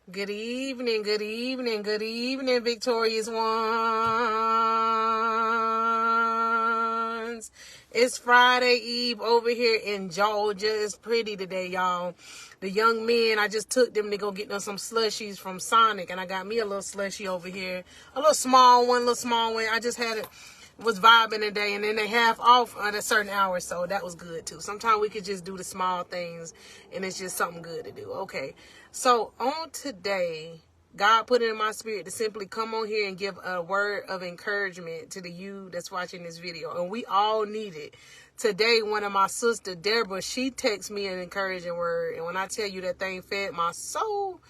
Good evening, good evening, good evening, victorious ones. It's Friday Eve over here in Georgia. It's pretty today, y'all. The young men, I just took them to go get them some slushies from Sonic, and I got me a little slushie over here. A little small one. I just had it. Was vibing today, and then they half off at a certain hour, so that was good too. Sometimes we could just do the small things, and it's just something good to do. Okay, so on today, God put it in my spirit to simply come on here and give a word of encouragement to the you that's watching this video, and we all need it. Today, one of my sister, Deborah, she texted me an encouraging word, and when I tell you that thing fed my soul,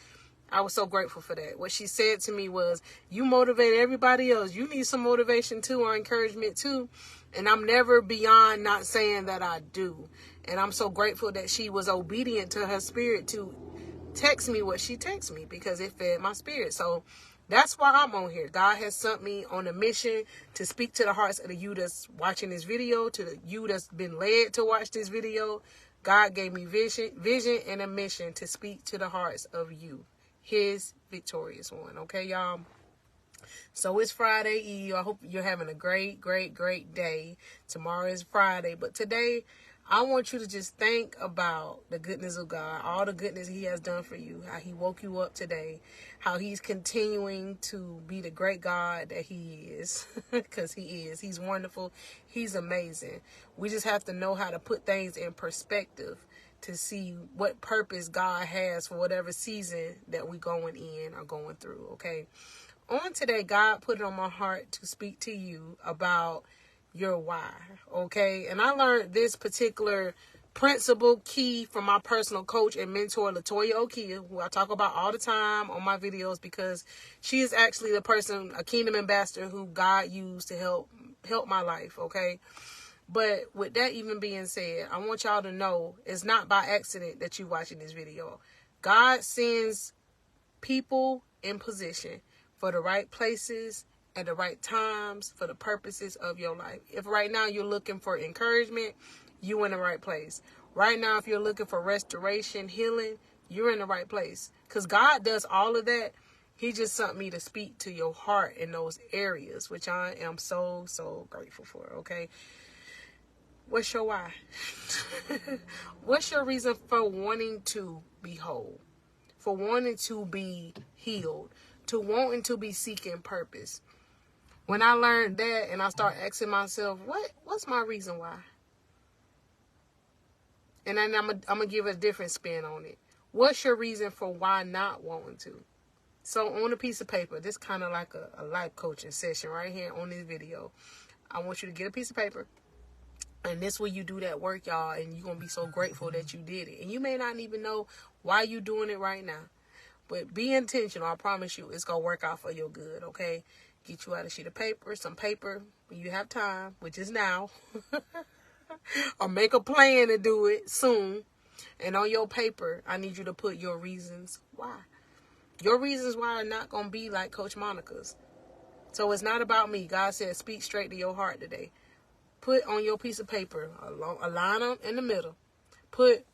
I was so grateful for that. What she said to me was, you motivate everybody else. You need some motivation too, or encouragement too. And I'm never beyond not saying that I do. And I'm so grateful that she was obedient to her spirit to text me what she texted me, because it fed my spirit. So that's why I'm on here. God has sent me on a mission to speak to the hearts of the you that's watching this video, to the you that's been led to watch this video. God gave me vision and a mission to speak to the hearts of you, his victorious one. Okay, y'all? So it's Friday Eve. I hope you're having a great day. Tomorrow is Friday, but today I want you to just think about the goodness of God, all the goodness he has done for you, how he woke you up today, how he's continuing to be the great God that he is, because he is. He's wonderful. He's amazing. We just have to know how to put things in perspective to see what purpose God has for whatever season that we're going in or going through, okay? On today, God put it on my heart to speak to you about your why, okay? And I learned this particular principle key from my personal coach and mentor, Latoya Okia, who I talk about all the time on my videos, because she is actually the person, a kingdom ambassador, who God used to help my life, okay? But with that even being said, I want y'all to know it's not by accident that you're watching this video. God sends people in position for the right places at the right times for the purposes of your life. If right now you're looking for encouragement, you're in the right place. Right now, if you're looking for restoration, healing, you're in the right place. Because God does all of that. He just sent me to speak to your heart in those areas, which I am so grateful for, okay? What's your why? What's your reason for wanting to be whole? For wanting to be healed? To wanting to be seeking purpose? When I learned that and I start asking myself, what's my reason why? And then I'm going to give a different spin on it. What's your reason for why not wanting to? So on a piece of paper, this kind of like a life coaching session right here on this video. I want you to get a piece of paper. And this way you do that work, y'all, and you're going to be so grateful that you did it. And you may not even know why you're doing it right now. But be intentional. I promise you it's going to work out for your good, okay? Get you out a sheet of paper, some paper when you have time, which is now. Or make a plan to do it soon. And on your paper, I need you to put your reasons why. Your reasons why are not going to be like Coach Monica's. So it's not about me. God said speak straight to your heart today. Put on your piece of paper, a line up in the middle. Put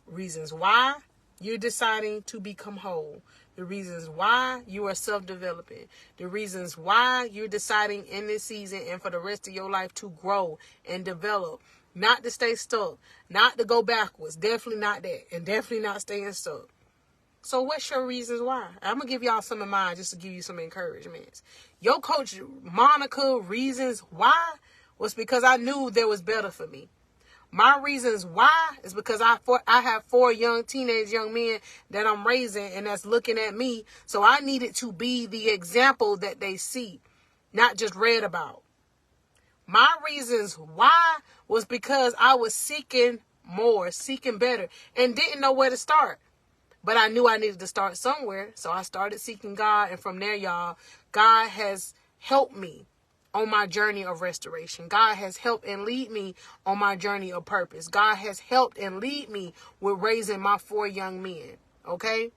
reasons why you're deciding to become whole. The reasons why you are self-developing. The reasons why you're deciding in this season and for the rest of your life to grow and develop. Not to stay stuck. Not to go backwards. Definitely not that. And definitely not staying stuck. So what's your reasons why? I'm going to give y'all some of mine just to give you some encouragements. Your coach, Monica, reasons why was because I knew there was better for me. My reasons why is because I have 4 teenage young men that I'm raising and that's looking at me. So I needed to be the example that they see, not just read about. My reasons why was because I was seeking more, seeking better, and didn't know where to start. But I knew I needed to start somewhere. So I started seeking God. And from there, y'all, God has helped me on my journey of restoration. God has helped and lead me on my journey of purpose. God has helped and lead me with raising my 4 young men. Okay?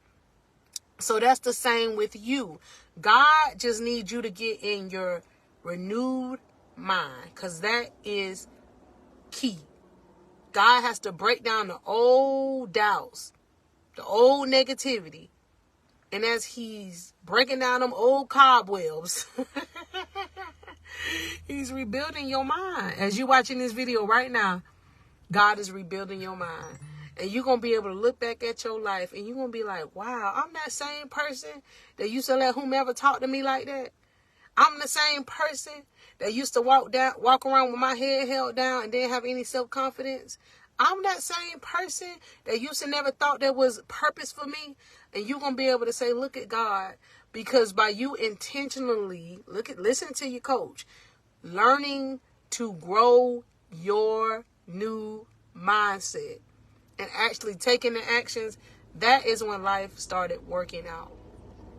So that's the same with you. God just needs you to get in your renewed mind, because that is key. God has to break down the old doubts, the old negativity, And as he's breaking down them old cobwebs, he's rebuilding your mind. As you're watching this video right now, God is rebuilding your mind. And you're going to be able to look back at your life and you're going to be like, wow, I'm that same person that used to let whomever talk to me like that. I'm the same person that used to walk around with my head held down and didn't have any self-confidence. I'm that same person that used to never thought there was purpose for me. And you're going to be able to say, look at God. Because by you intentionally, listen to your coach, learning to grow your new mindset and actually taking the actions, that is when life started working out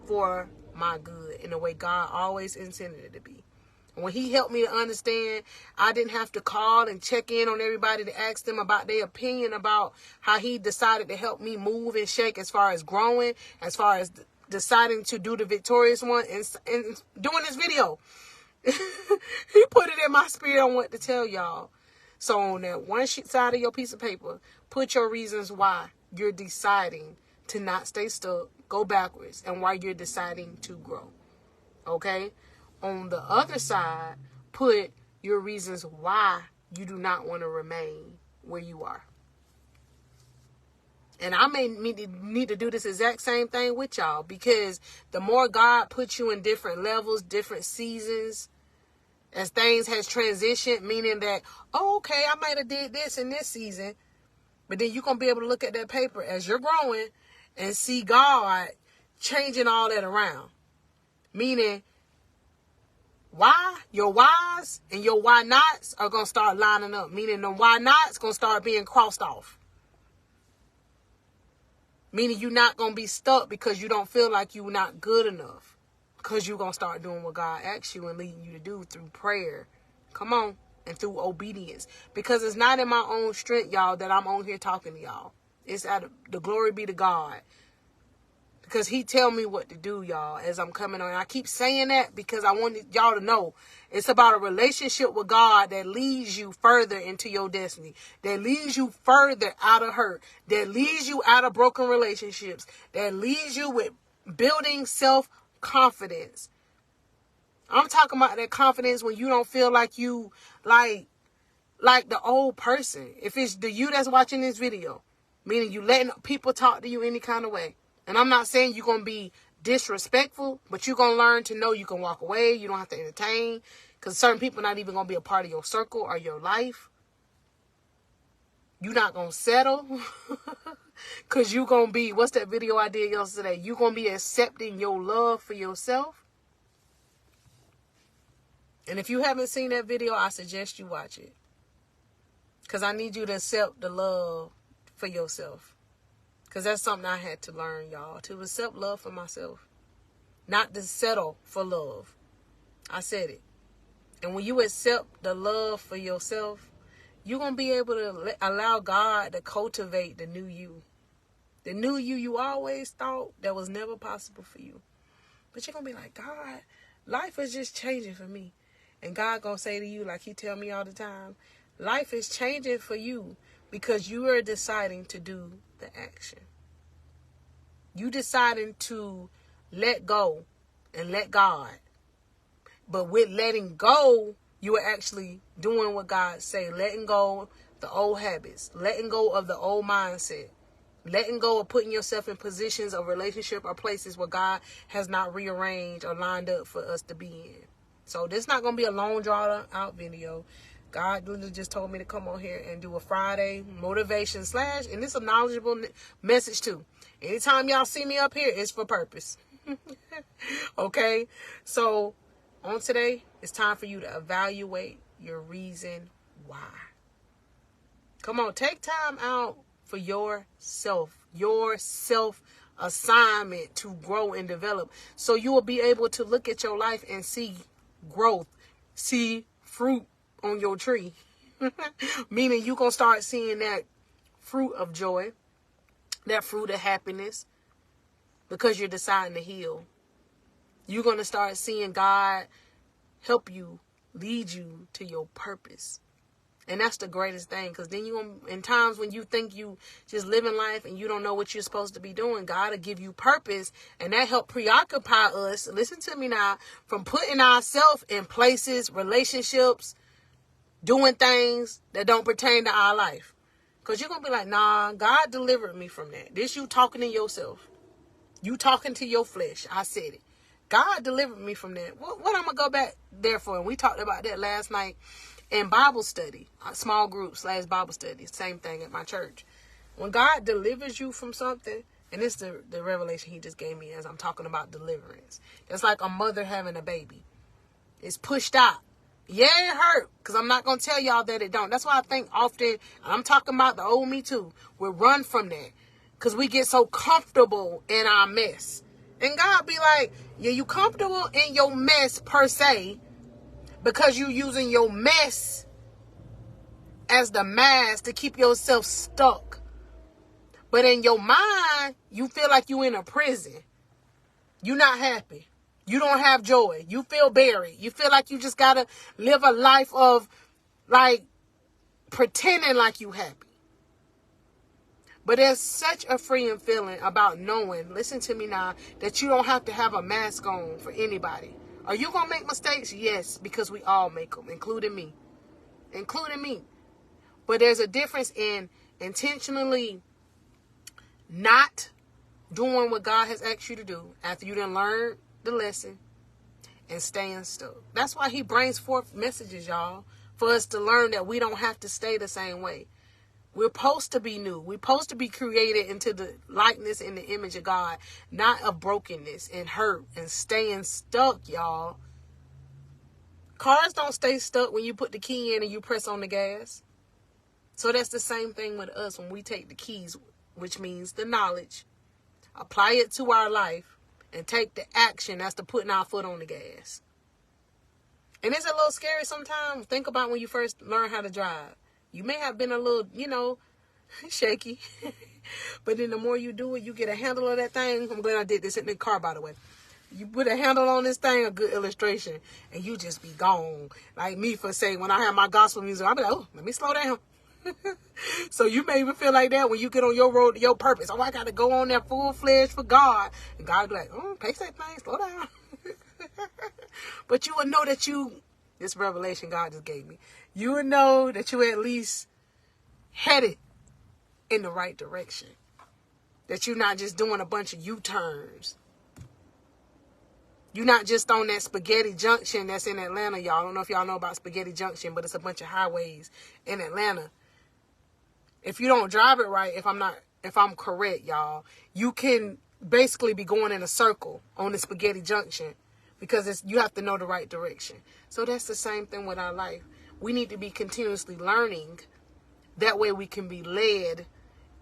for my good in the way God always intended it to be. When he helped me to understand, I didn't have to call and check in on everybody to ask them about their opinion about how he decided to help me move and shake as far as growing, as far as deciding to do the victorious one and doing this video. He put it in my spirit on what to tell y'all. So on that one side of your piece of paper, put your reasons why you're deciding to not stay stuck, go backwards, and why you're deciding to grow. Okay? On the other side, put your reasons why you do not want to remain where you are. And I may need to do this exact same thing with y'all, because the more God puts you in different levels, different seasons, as things has transitioned, meaning that, oh, okay, I might have did this in this season, but then you're going to be able to look at that paper as you're growing and see God changing all that around. Meaning, why? Your whys and your why nots are going to start lining up. Meaning the why nots going to start being crossed off. Meaning you're not going to be stuck because you don't feel like you're not good enough. Because you're going to start doing what God asks you and leading you to do through prayer. Come on. And through obedience. Because it's not in my own strength, y'all, that I'm on here talking to y'all. It's out of the glory be to God. Because he tell me what to do, y'all, as I'm coming on. And I keep saying that because I want y'all to know it's about a relationship with God that leads you further into your destiny. That leads you further out of hurt. That leads you out of broken relationships. That leads you with building self-confidence. I'm talking about that confidence when you don't feel like you, like the old person. If it's the you that's watching this video, meaning you letting people talk to you any kind of way. And I'm not saying you're going to be disrespectful, but you're going to learn to know you can walk away. You don't have to entertain, because certain people are not even going to be a part of your circle or your life. You're not going to settle, because you're going to be, what's that video I did yesterday? You're going to be accepting your love for yourself. And if you haven't seen that video, I suggest you watch it, because I need you to accept the love for yourself. Because that's something I had to learn, y'all. To accept love for myself. Not to settle for love. I said it. And when you accept the love for yourself, you're going to be able to allow God to cultivate the new you. The new you always thought that was never possible for you. But you're going to be like, God, life is just changing for me. And God going to say to you, like he tell me all the time, life is changing for you because you are deciding to do the action. You deciding to let go and let God. But with letting go, you are actually doing what God say. Letting go of the old habits. Letting go of the old mindset. Letting go of putting yourself in positions of relationship or places where God has not rearranged or lined up for us to be in. So this not going to be a long drawn out video. God literally just told me to come on here and do a Friday motivation / and it's a knowledgeable message too. Anytime y'all see me up here, it's for purpose. Okay? So on today, it's time for you to evaluate your reason why. Come on, take time out for yourself. Your self assignment to grow and develop. So you will be able to look at your life and see growth. See fruit on your tree. Meaning you're going to start seeing that fruit of joy, that fruit of happiness, because you're deciding to heal. You're going to start seeing God help you, lead you to your purpose. And that's the greatest thing, because then in times when you think you just living life and you don't know what you're supposed to be doing, God will give you purpose, and that help preoccupy us, listen to me now, from putting ourselves in places, relationships, doing things that don't pertain to our life. Because you're going to be like, nah, God delivered me from that. This you talking to yourself. You talking to your flesh. I said it. God delivered me from that. What I'm going to go back there for? And we talked about that last night in Bible study. Small groups / Bible study. Same thing at my church. When God delivers you from something, and it's the revelation he just gave me as I'm talking about deliverance. It's like a mother having a baby. It's pushed out. Yeah, it hurt, because I'm not going to tell y'all that it don't. That's why I think often, I'm talking about the old me too, we run from that, because we get so comfortable in our mess. And God be like, yeah, you comfortable in your mess per se, because you using your mess as the mask to keep yourself stuck. But in your mind, you feel like you in a prison. You're not happy. You don't have joy. You feel buried. You feel like you just got to live a life of like pretending like you happy. But there's such a freeing feeling about knowing, listen to me now, that you don't have to have a mask on for anybody. Are you going to make mistakes? Yes, because we all make them, including me. Including me. But there's a difference in intentionally not doing what God has asked you to do after you done learned the lesson and staying stuck. That's why he brings forth messages, y'all, for us to learn that we don't have to stay the same way. We're supposed to be new. We're supposed to be created into the likeness and the image of God, not of brokenness and hurt and staying stuck, y'all. Cars don't stay stuck when you put the key in and you press on the gas. So that's the same thing with us when we take the keys, which means the knowledge, apply it to our life, and take the action. That's the putting our foot on the gas. And it's a little scary sometimes. Think about when you first learn how to drive. You may have been a little, shaky. But then the more you do it, you get a handle of that thing. I'm glad I did this in the car, by the way. You put a handle on this thing, a good illustration, and you just be gone. Like me, for say, when I have my gospel music, I'll be like, oh, let me slow down. So you may even feel like that when you get on your road to your purpose. Oh, I got to go on there full-fledged for God. And God be like, oh, pace that thing, slow down. But you would know that this revelation God just gave me, you would know that you at least headed in the right direction. That you're not just doing a bunch of U-turns. You're not just on that Spaghetti Junction that's in Atlanta, y'all. I don't know if y'all know about Spaghetti Junction, but it's a bunch of highways in Atlanta. If you don't drive it right, if I'm correct, y'all, you can basically be going in a circle on the Spaghetti Junction, because you have to know the right direction. So that's the same thing with our life. We need to be continuously learning. That way we can be led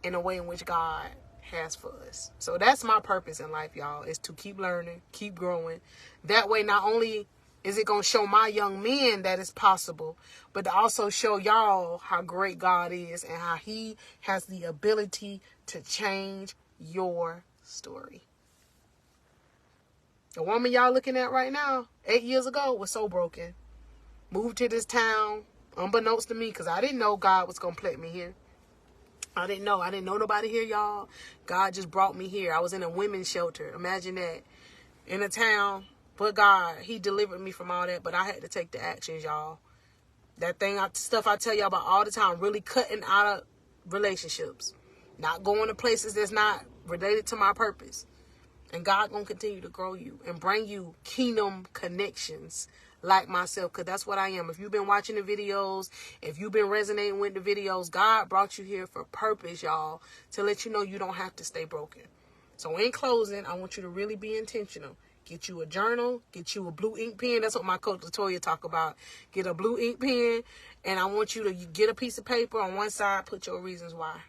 in a way in which God has for us. So that's my purpose in life, y'all, is to keep learning, keep growing. That way, not only is it going to show my young men that it's possible, but to also show y'all how great God is and how he has the ability to change your story. The woman y'all looking at right now, 8 years ago, was so broken. Moved to this town, unbeknownst to me, because I didn't know God was going to plant me here. I didn't know nobody here, y'all. God just brought me here. I was in a women's shelter. Imagine that. In a town. But God, he delivered me from all that. But I had to take the actions, y'all. That stuff I tell y'all about all the time. Really cutting out of relationships. Not going to places that's not related to my purpose. And God gonna continue to grow you and bring you kingdom connections like myself, because that's what I am. If you've been watching the videos, if you've been resonating with the videos, God brought you here for purpose, y'all, to let you know you don't have to stay broken. So in closing, I want you to really be intentional. Get you a journal, get you a blue ink pen. That's what my coach Latoya talk about. Get a blue ink pen, and I want you to get a piece of paper. On one side, put your reasons why.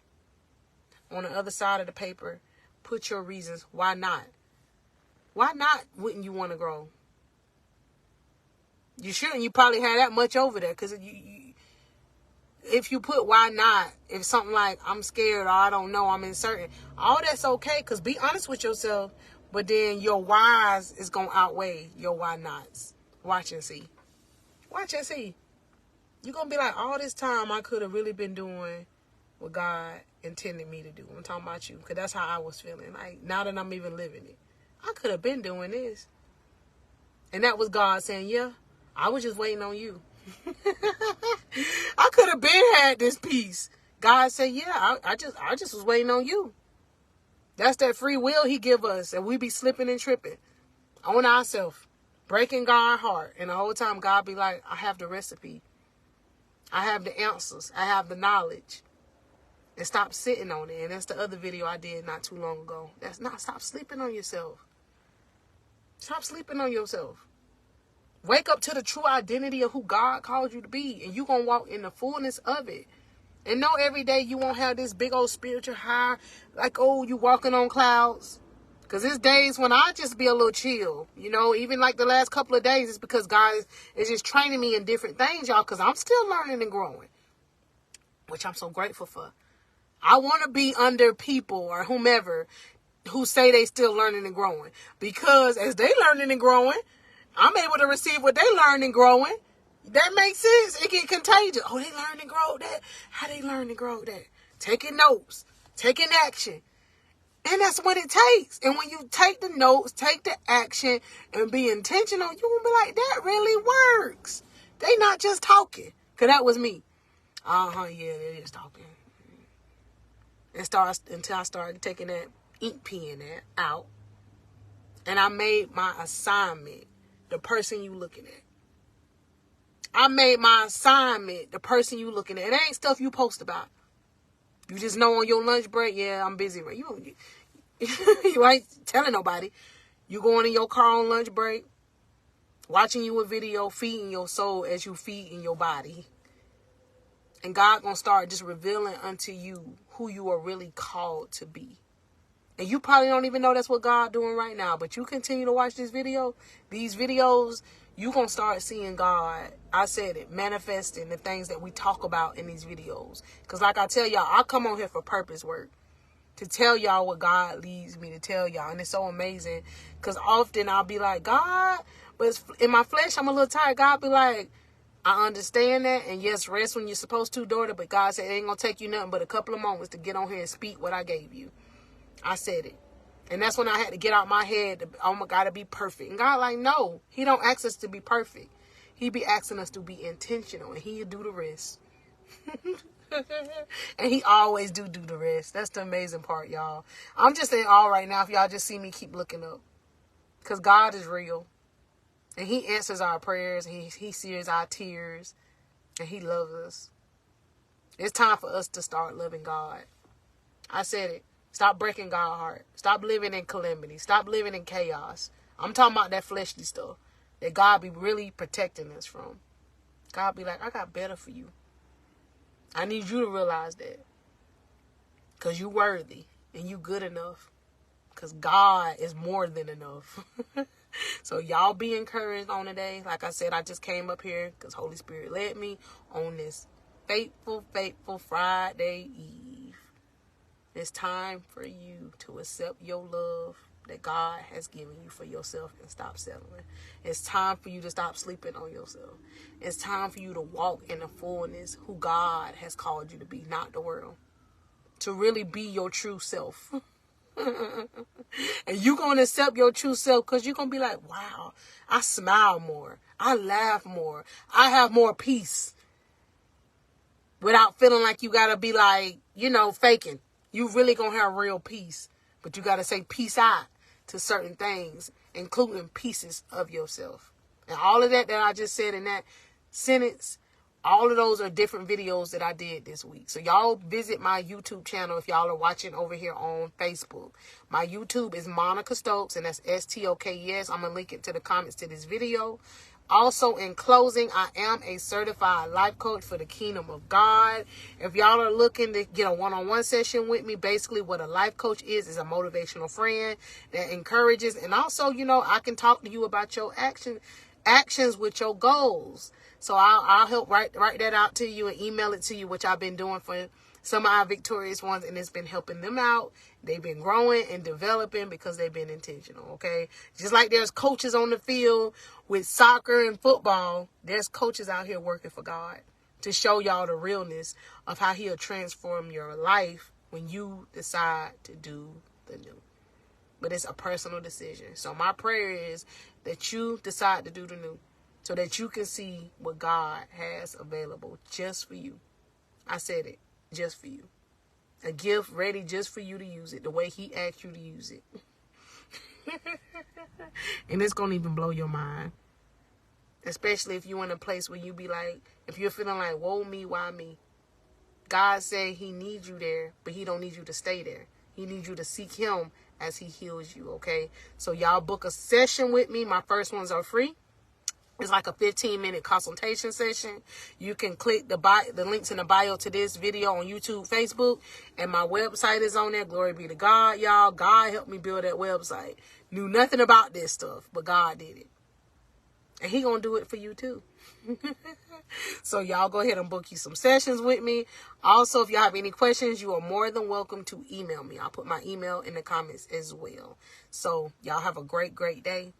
On the other side of the paper, put your reasons why not. Why not wouldn't you want to grow? You shouldn't. You probably had that much over there. Because if you put why not, if something like I'm scared or I don't know, I'm uncertain, all that's okay. Because be honest with yourself. But then your whys is going to outweigh your why nots. Watch and see. Watch and see. You're going to be like, all this time I could have really been doing what God intended me to do. I'm talking about you, because that's how I was feeling. Like, now that I'm even living it, I could have been doing this. And that was God saying, yeah, I was just waiting on you. I could have been had this peace. God said, yeah, I just was waiting on you. That's that free will he give us, and we be slipping and tripping on ourselves, breaking God's heart. And the whole time God be like, I have the recipe. I have the answers. I have the knowledge. And stop sitting on it. And that's the other video I did not too long ago. Stop sleeping on yourself. Stop sleeping on yourself. Wake up to the true identity of who God called you to be. And you're going to walk in the fullness of it. And know every day you won't have this big old spiritual high. Like, oh, you walking on clouds. Because there's days when I just be a little chill. You know, even like the last couple of days. It's because God is just training me in different things, y'all. Because I'm still learning and growing. Which I'm so grateful for. I want to be under people or whomever who say they still learning and growing. Because as they learning and growing, I'm able to receive what they learn and growing. That makes sense. It get contagious. Oh, they learn and grow that. How they learn and grow that? Taking notes. Taking action. And that's what it takes. And when you take the notes, take the action, and be intentional, you will be like, that really works. They not just talking. Because that was me. Yeah, they're just talking. Until I started taking that ink pen out. And I made my assignment the person you looking at. I made my assignment the person you looking at. It ain't stuff you post about. You just know on your lunch break, yeah, I'm busy. You ain't telling nobody. You going in your car on lunch break, watching you a video, feeding your soul as you feed in your body. And God gonna start just revealing unto you who you are really called to be. And you probably don't even know that's what God doing right now. But you continue to watch these videos, you gonna start seeing God, I said it, manifesting the things that we talk about in these videos. Because like I tell y'all, I come on here for purpose work. To tell y'all what God leads me to tell y'all. And it's so amazing. Because often I'll be like, God, but in my flesh, I'm a little tired. God be like, I understand that. And yes, rest when you're supposed to, daughter. But God said, it ain't going to take you nothing but a couple of moments to get on here and speak what I gave you. I said it. And that's when I had to get out my head. Oh my God, to be perfect. And God like, no, he don't ask us to be perfect. He be asking us to be intentional. And he'll do the rest. And he always do the rest. That's the amazing part, y'all. I'm just saying all right now. If y'all just see me keep looking up. Because God is real. And he answers our prayers. He sees our tears. And he loves us. It's time for us to start loving God. I said it. Stop breaking God's heart. Stop living in calamity. Stop living in chaos. I'm talking about that fleshly stuff that God be really protecting us from. God be like, I got better for you. I need you to realize that. Because you worthy. And you good enough. Because God is more than enough. So y'all be encouraged on today. Like I said, I just came up here because Holy Spirit led me on this faithful Friday Eve. It's time for you to accept your love that God has given you for yourself and stop settling. It's time for you to stop sleeping on yourself. It's time for you to walk in the fullness who God has called you to be, not the world. To really be your true self. And you're going to accept your true self because you're going to be like, wow, I smile more. I laugh more. I have more peace. Without feeling like you got to be like, faking. You really going to have real peace. But you got to say peace out to certain things, including pieces of yourself. And all of that I just said in that sentence, all of those are different videos that I did this week. So y'all visit my YouTube channel if y'all are watching over here on Facebook. My YouTube is Monica Stokes, and that's STOKES. I'm going to link it to the comments to this video. Also, in closing, I am a certified life coach for the kingdom of God. If y'all are looking to get a one-on-one session with me, basically what a life coach is a motivational friend that encourages. And also, I can talk to you about your actions with your goals. So I'll help write that out to you and email it to you, which I've been doing for some of our victorious ones, and it's been helping them out. They've been growing and developing because they've been intentional, okay? Just like there's coaches on the field with soccer and football, there's coaches out here working for God. to show y'all the realness of how he'll transform your life when you decide to do the new. But it's a personal decision. So my prayer is that you decide to do the new so that you can see what God has available just for you. I said it, just for you. A gift ready just for you to use it the way he asked you to use it. And it's going to even blow your mind. Especially if you're in a place where you be like, if you're feeling like, woe me, why me? God said he needs you there, but he don't need you to stay there. He needs you to seek him as he heals you, okay? So y'all book a session with me. My first ones are free. It's like a 15-minute consultation session. You can click the links in the bio to this video on YouTube, Facebook, and my website is on there. Glory be to God, y'all. God helped me build that website. Knew nothing about this stuff, but God did it. And he gonna do it for you too. So y'all go ahead and book you some sessions with me. Also, if y'all have any questions, you are more than welcome to email me. I'll put my email in the comments as well. So y'all have a great, great day.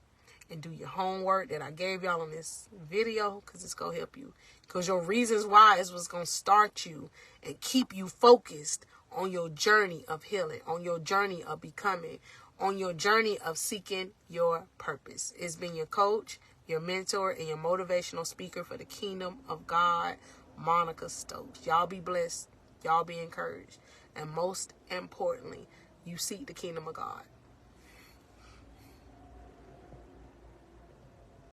And do your homework that I gave y'all on this video, because it's going to help you. Because your reasons why is what's going to start you and keep you focused on your journey of healing, on your journey of becoming, on your journey of seeking your purpose. It's been your coach, your mentor, and your motivational speaker for the kingdom of God, Monica Stokes. Y'all be blessed. Y'all be encouraged. And most importantly, you seek the kingdom of God.